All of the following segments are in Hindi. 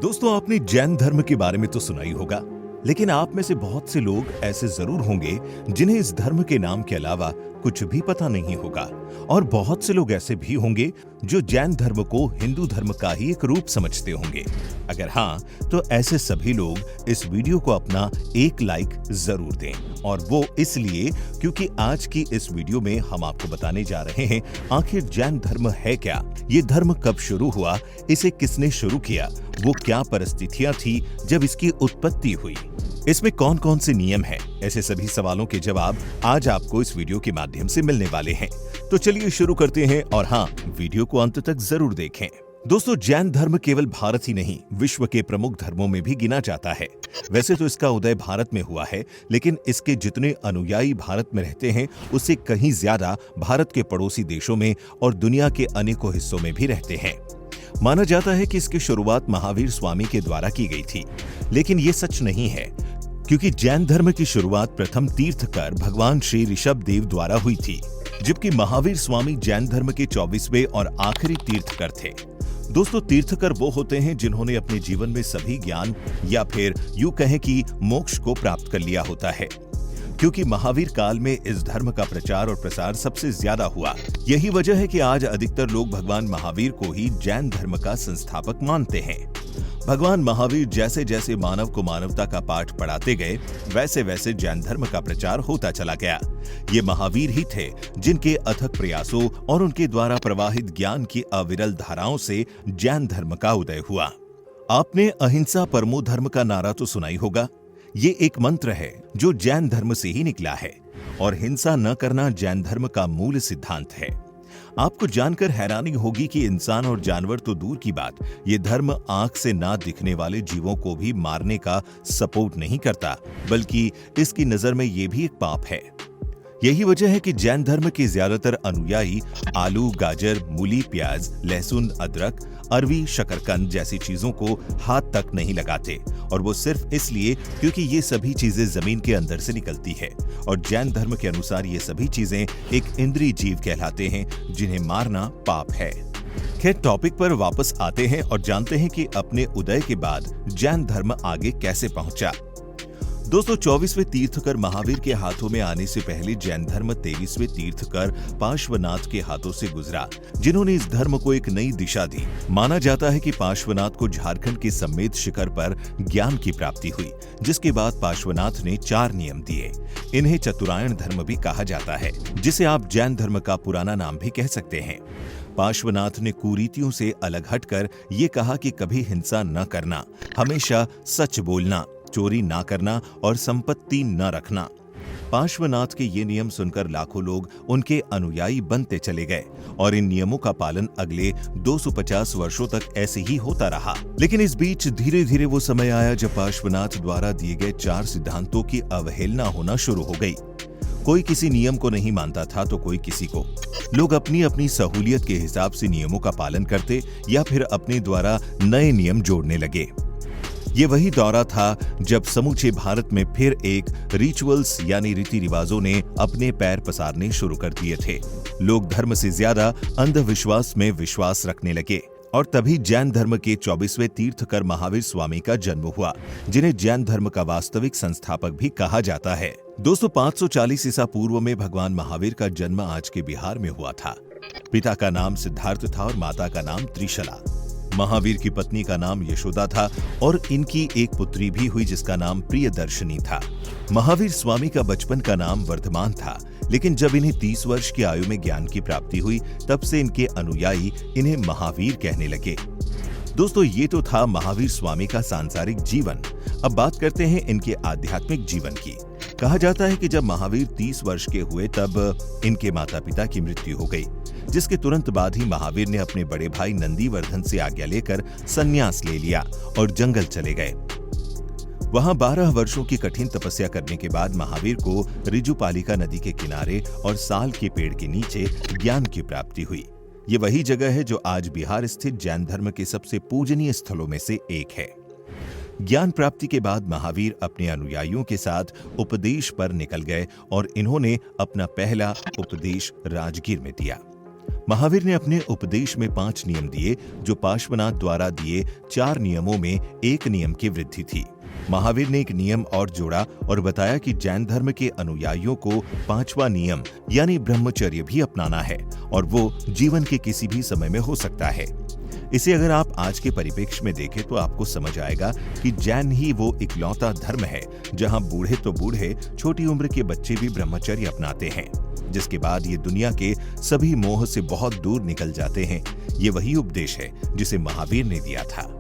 दोस्तों, आपने जैन धर्म के बारे में तो सुना ही होगा, लेकिन आप में से बहुत से लोग ऐसे जरूर होंगे जिन्हें इस धर्म के नाम के अलावा कुछ भी पता नहीं होगा। और बहुत से लोग ऐसे भी होंगे जो जैन धर्म को हिंदू धर्म का ही एक रूप समझते होंगे। अगर हाँ, तो ऐसे सभी लोग इस वीडियो को अपना एक लाइक जरूर दें। और वो इसलिए क्योंकि आज की इस वीडियो में हम आपको बताने जा रहे हैं आखिर जैन धर्म है क्या, ये धर्म कब शुरू हुआ, इसे किसने शुरू किया, वो क्या परिस्थितियां थी जब इसकी उत्पत्ति हुई, इसमें कौन कौन से नियम हैं। ऐसे सभी सवालों के जवाब आज आपको इस वीडियो के माध्यम से मिलने वाले हैं। तो चलिए शुरू करते हैं, और हाँ, वीडियो को अंत तक जरूर देखें। दोस्तों, जैन धर्म केवल भारत ही नहीं, विश्व के प्रमुख धर्मों में भी गिना जाता है। वैसे तो इसका उदय भारत में हुआ है, लेकिन इसके जितने अनुयायी भारत में रहते हैं उससे कहीं ज्यादा भारत के पड़ोसी देशों में और दुनिया के अनेकों हिस्सों में भी रहते हैं। माना जाता है कि इसकी शुरुआत महावीर स्वामी के द्वारा की गई थी, लेकिन ये सच नहीं है, क्योंकि जैन धर्म की शुरुआत प्रथम तीर्थकर भगवान श्री ऋषभ देव द्वारा हुई थी, जबकि महावीर स्वामी जैन धर्म के 24वें और आखिरी तीर्थकर थे। दोस्तों, तीर्थकर वो होते हैं जिन्होंने अपने जीवन में सभी ज्ञान या फिर यूं कहें कि मोक्ष को प्राप्त कर लिया होता है, क्योंकि महावीर काल में इस धर्म का प्रचार और प्रसार सबसे ज्यादा हुआ। यही वजह है कि आज अधिकतर लोग भगवान महावीर को ही जैन धर्म का संस्थापक मानते हैं। भगवान महावीर जैसे जैसे मानव को मानवता का पाठ पढ़ाते गए, वैसे वैसे जैन धर्म का प्रचार होता चला गया। ये महावीर ही थे जिनके अथक प्रयासों और उनके द्वारा प्रवाहित ज्ञान की अविरल धाराओं से जैन धर्म का उदय हुआ। आपने अहिंसा परमो धर्म का नारा तो सुना ही होगा। ये एक मंत्र है जो जैन धर्म से ही निकला है, और हिंसा न करना जैन धर्म का मूल सिद्धांत है। आपको जानकर हैरानी होगी कि इंसान और जानवर तो दूर की बात, ये धर्म आंख से ना दिखने वाले जीवों को भी मारने का सपोर्ट नहीं करता, बल्कि इसकी नजर में ये भी एक पाप है। यही वजह है कि जैन धर्म के ज्यादातर अनुयायी आलू, गाजर, मूली, प्याज, लहसुन, अदरक, अरवी, शकरकंद जैसी चीजों को हाथ तक नहीं लगाते, और वो सिर्फ इसलिए क्योंकि ये सभी चीजें जमीन के अंदर से निकलती है, और जैन धर्म के अनुसार ये सभी चीजें एक इंद्रिय जीव कहलाते हैं जिन्हें मारना पाप है। खैर, टॉपिक पर वापस आते हैं और जानते हैं कि अपने उदय के बाद जैन धर्म आगे कैसे पहुंचा। दोस्तों, 24वें तीर्थकर महावीर के हाथों में आने से पहले जैन धर्म 23वें तीर्थकर पार्श्वनाथ के हाथों से गुजरा, जिन्होंने इस धर्म को एक नई दिशा दी। माना जाता है कि पार्श्वनाथ को झारखंड के सम्मेद शिखर पर ज्ञान की प्राप्ति हुई, जिसके बाद पार्श्वनाथ ने 4 नियम दिए। इन्हें चतुरायण धर्म भी कहा जाता है, जिसे आप जैन धर्म का पुराना नाम भी कह सकते हैं। पार्श्वनाथ ने कुरीतियों से अलग हटकर ये कहा कि कभी हिंसा न करना, हमेशा सच बोलना, चोरी ना करना और संपत्ति न रखना। पार्श्वनाथ के ये नियम सुनकर लाखों लोग उनके अनुयायी बनते चले गए, और इन नियमों का पालन अगले 250 वर्षों तक ऐसे ही होता रहा। लेकिन इस बीच धीरे धीरे वो समय आया जब पार्श्वनाथ द्वारा दिए गए 4 सिद्धांतों की अवहेलना होना शुरू हो गई। कोई किसी नियम को नहीं मानता था तो कोई किसी को। लोग अपनी अपनी सहूलियत के हिसाब से नियमों का पालन करते या फिर अपने द्वारा नए नियम जोड़ने लगे। ये वही दौरा था जब समूचे भारत में फिर एक रिचुअल्स यानी रीति रिवाजों ने अपने पैर पसारने शुरू कर दिए थे। लोग धर्म से ज्यादा अंधविश्वास में विश्वास रखने लगे, और तभी जैन धर्म के 24वें तीर्थकर महावीर स्वामी का जन्म हुआ, जिन्हें जैन धर्म का वास्तविक संस्थापक भी कहा जाता है। दोस्तों, 540 ईसा पूर्व में भगवान महावीर का जन्म आज के बिहार में हुआ था। पिता का नाम सिद्धार्थ था और माता का नाम त्रिशला। महावीर की पत्नी का नाम यशोदा था, और इनकी एक पुत्री भी हुई जिसका नाम प्रियदर्शनी था। महावीर स्वामी का बचपन का नाम वर्धमान था, लेकिन जब इन्हें 30 वर्ष की आयु में ज्ञान की प्राप्ति हुई, तब से इनके अनुयायी इन्हें महावीर कहने लगे। दोस्तों, ये तो था महावीर स्वामी का सांसारिक जीवन। अब बात करते हैं इनके आध्यात्मिक जीवन की। कहा जाता है कि जब महावीर 30 वर्ष के हुए तब इनके माता पिता की मृत्यु हो गई, जिसके तुरंत बाद ही महावीर ने अपने बड़े भाई नंदीवर्धन से आज्ञा लेकर संन्यास ले लिया और जंगल चले गए। वहां 12 वर्षों की कठिन तपस्या करने के बाद महावीर को रिजुपालिका नदी के किनारे और साल के पेड़ के नीचे ज्ञान की प्राप्ति हुई। ये वही जगह है जो आज बिहार स्थित जैन धर्म के सबसे पूजनीय स्थलों में से एक है। ज्ञान प्राप्ति के बाद महावीर अपने अनुयायियों के साथ उपदेश पर निकल गए, और इन्होंने अपना पहला उपदेश राजगीर में दिया। महावीर ने अपने उपदेश में 5 नियम दिए, जो पार्श्वनाथ द्वारा दिए 4 नियमों में एक नियम की वृद्धि थी। महावीर ने एक नियम और जोड़ा और बताया कि जैन धर्म के अनुयायियों को 5वां नियम यानी ब्रह्मचर्य भी अपनाना है और वो जीवन के किसी भी समय में हो सकता है। इसे अगर आप आज के परिप्रेक्ष्य में देखें तो आपको समझ आएगा कि जैन ही वो इकलौता धर्म है जहां बूढ़े तो बूढ़े, छोटी उम्र के बच्चे भी ब्रह्मचर्य अपनाते हैं, जिसके बाद ये दुनिया के सभी मोह से बहुत दूर निकल जाते हैं। ये वही उपदेश है जिसे महावीर ने दिया था।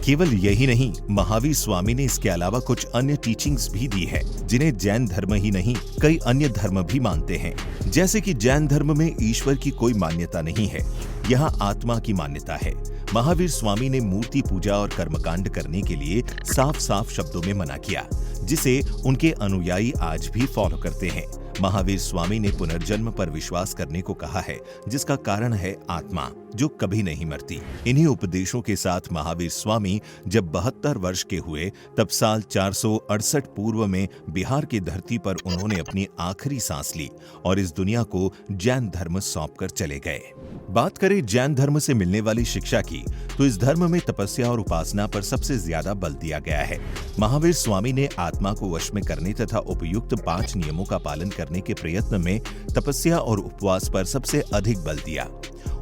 केवल यही नहीं, महावीर स्वामी ने इसके अलावा कुछ अन्य टीचिंग्स भी दी है, जिन्हें जैन धर्म ही नहीं कई अन्य धर्म भी मानते हैं। जैसे कि जैन धर्म में ईश्वर की कोई मान्यता नहीं है, यहाँ आत्मा की मान्यता है। महावीर स्वामी ने मूर्ति पूजा और कर्मकांड करने के लिए साफ साफ शब्दों में मना किया, जिसे उनके अनुयायी आज भी फॉलो करते हैं। महावीर स्वामी ने पुनर्जन्म पर विश्वास करने को कहा है, जिसका कारण है आत्मा जो कभी नहीं मरती। इन्हीं उपदेशों के साथ महावीर स्वामी जब 72 वर्ष के हुए, तब साल 468 पूर्व में बिहार की धरती पर उन्होंने अपनी आखिरी सांस ली और इस दुनिया को जैन धर्म सौंपकर चले गए। बात करें जैन धर्म से मिलने वाली शिक्षा की, तो इस धर्म में तपस्या और उपासना पर सबसे ज्यादा बल दिया गया है। महावीर स्वामी ने आत्मा को वश में करने तथा उपयुक्त 5 नियमों का पालन करने के प्रयत्न में तपस्या और उपवास पर सबसे अधिक बल दिया।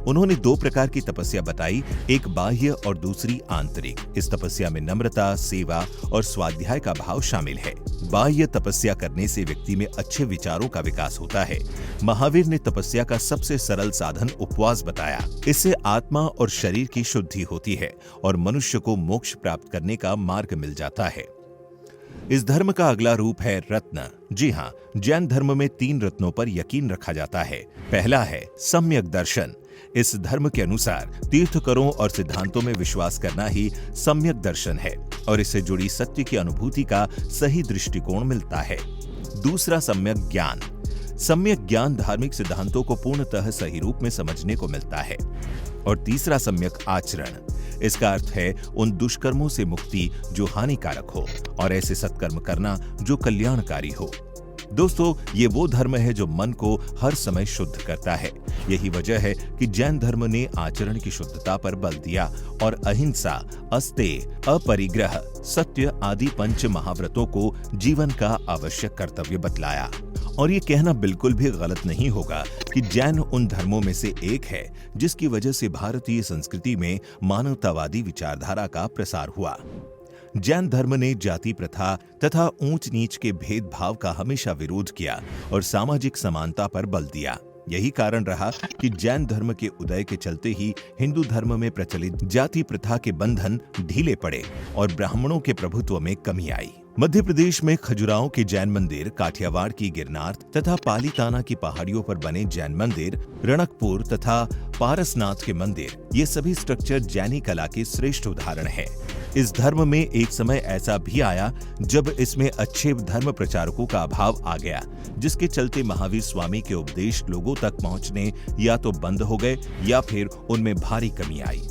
उन्होंने 2 प्रकार की तपस्या बताई, एक बाह्य और दूसरी आंतरिक। इस तपस्या में नम्रता, सेवा और स्वाध्याय का भाव शामिल है। बाह्य तपस्या करने से व्यक्ति में अच्छे विचारों का विकास होता है। महावीर ने तपस्या का सबसे सरल साधन उपवास बताया। इससे आत्मा और शरीर की शुद्धि होती है और मनुष्य को मोक्ष प्राप्त करने का मार्ग मिल जाता है। इस धर्म का अगला रूप है रत्न। जी हाँ, जैन धर्म में 3 रत्नों पर यकीन रखा जाता है। पहला है सम्यक दर्शन। इस धर्म के अनुसार तीर्थंकरों और सिद्धांतों में विश्वास करना ही सम्यक दर्शन है और इससे जुड़ी सत्य की अनुभूति का सही दृष्टिकोण मिलता है। दूसरा सम्यक ज्ञान। सम्यक ज्ञान धार्मिक सिद्धांतों को पूर्णतः सही रूप में समझने को मिलता है। और तीसरा सम्यक आचरण। इसका अर्थ है उन दुष्कर्मों से मुक्ति जो हानिकारक हो और ऐसे सत्कर्म करना जो कल्याणकारी हो। दोस्तों, ये वो धर्म है जो मन को हर समय शुद्ध करता है। यही वजह है कि जैन धर्म ने आचरण की शुद्धता पर बल दिया और अहिंसा, अस्तेय, अपरिग्रह, सत्य आदि 5 महाव्रतों को जीवन का आवश्यक कर्तव्य बतलाया। और ये कहना बिल्कुल भी गलत नहीं होगा कि जैन उन धर्मों में से एक है जिसकी वजह से भारतीय संस्कृति में मानवतावादी विचारधारा का प्रसार हुआ। जैन धर्म ने जाति प्रथा तथा ऊंच नीच के भेदभाव का हमेशा विरोध किया और सामाजिक समानता पर बल दिया। यही कारण रहा कि जैन धर्म के उदय के चलते ही हिंदू धर्म में प्रचलित जाति प्रथा के बंधन ढीले पड़े और ब्राह्मणों के प्रभुत्व में कमी आई। मध्य प्रदेश में खजुराहो के जैन मंदिर, काठियावाड़ की गिरनार तथा पालीताना की पहाड़ियों पर बने जैन मंदिर, रणकपुर तथा पारसनाथ के मंदिर, ये सभी स्ट्रक्चर जैनी कला के श्रेष्ठ उदाहरण हैं। इस धर्म में एक समय ऐसा भी आया जब इसमें अच्छे धर्म प्रचारकों का अभाव आ गया, जिसके चलते महावीर स्वामी के उपदेश लोगों तक पहुंचने या तो बंद हो गए या फिर उनमें भारी कमी आई।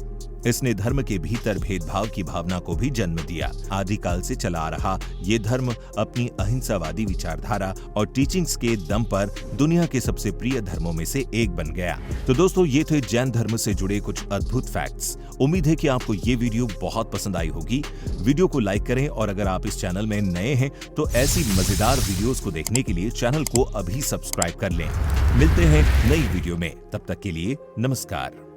इसने धर्म के भीतर भेदभाव की भावना को भी जन्म दिया। आदिकाल से चला आ रहा ये धर्म अपनी अहिंसावादी विचारधारा और टीचिंग्स के दम पर दुनिया के सबसे प्रिय धर्मों में से एक बन गया। तो दोस्तों, ये थे जैन धर्म से जुड़े कुछ अद्भुत फैक्ट्स। उम्मीद है कि आपको ये वीडियो बहुत पसंद आई होगी। वीडियो को लाइक करें और अगर आप इस चैनल में नए हैं तो ऐसी मजेदार वीडियोस को देखने के लिए चैनल को अभी सब्सक्राइब कर लें। मिलते हैं नई वीडियो में, तब तक के लिए नमस्कार।